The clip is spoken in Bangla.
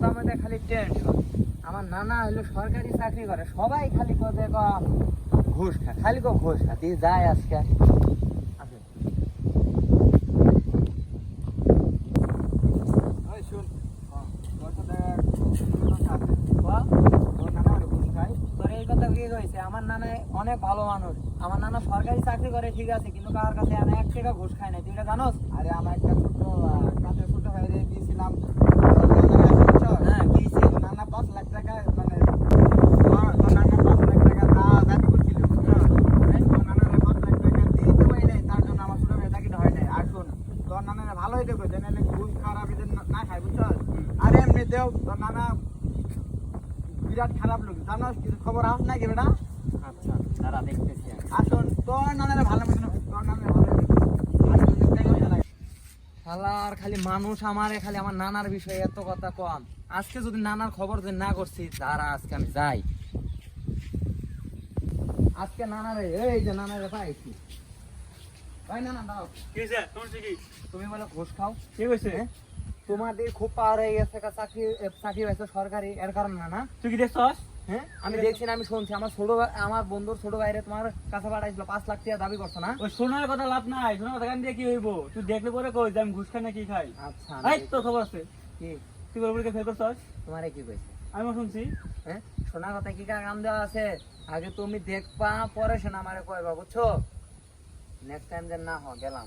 মাথার মধ্যে খালি টেনশন। আমার নানা হলো সরকারি চাকরি করে, সবাই খালি কথা ঘুষ খা, খালি ঘুষ খা দিয়ে যায় আজকে। আসেন। ওই শুন, তোর সাথে কথা আছে। তোর নানা বলে ঘুষ খায়। তোর এই কথা কি হয়েছে? আমার নানা অনেক ভালো মানুষ, আমার নানা সরকারি চাকরি করে ঠিক আছে, কিন্তু কার কাছে আমি 1 টাকা ঘুষ খাই না, তুই এটা জানোস? আরে আমার একটা ছোট কাছে ছোট ভাই দিয়েছিলাম। হ্যাঁ কি ছিল? তোর নানা 5 লাখ টাকা মানে তোর নানা 5 লাখ টাকা দাবি করছিল, বুঝছো? তোর নানারে 5 লাখ টাকা দিতে পারি নাই, তার জন্য আমার ছোট ভাই চাকরিটা হয় নাই। আর শোন, তোর নানারে ভালোই দেখো, যেন ঘুষ খারাপ এদের না খায়, বুঝছো? আর এমনিতেও তোর নানা বিরাট খারাপ লোক, জানোস? কিছু খবর আস নাকি বেটা? আচ্ছা দাঁড়া দেখতেছি আমি। আসুন, তোর নানারে ভালো মতন, তোর নানারে ভালো শালার খালি মানুষ আমারে খালি আমার নানার বিষয়ে এত কথা কম। আজকে যদি নানার খবর যে না করছি, দাঁড়া আজকে আমি যাই। আজকে নানারে, এই যে নানারে পাইছি। ভাই নানা দাও। তুমি বলে ঘুষ খাও? কি হয়েছে? হ্যাঁ? তোমাদের খুব পাওয়ার হয়ে গেছে, চাকরি হয়েছে সরকারি, এর কারণ না? তুই কি দেখছস? হ্যাঁ আমি দেখছি না, আমি শুনছি। আমার বন্ধুর ছোট ভাইরে তোমার কাছে পাঠাইছিল, 5 লাখ টাকা দাবি করছো না? ওই শোনার কথা লাভ নাই, শোনার কথা কান দিয়ে কি হইব? তুই দেখলে পরে কই যে আমি ঘুষ খাই না কি খাই। আচ্ছা এই তো খবর আছে, কি তুই বলবি ফেল করছস? তোমারে কি কইছে? আমি শুনছি। হ্যাঁ শোনা কথা কি কাম দেওয়া আছে? আগে তুমি দেখবা, পরে শোনা আমারে কইবা, বুঝছো? নেক্সট টাইম যেন না হয়, গেলাম।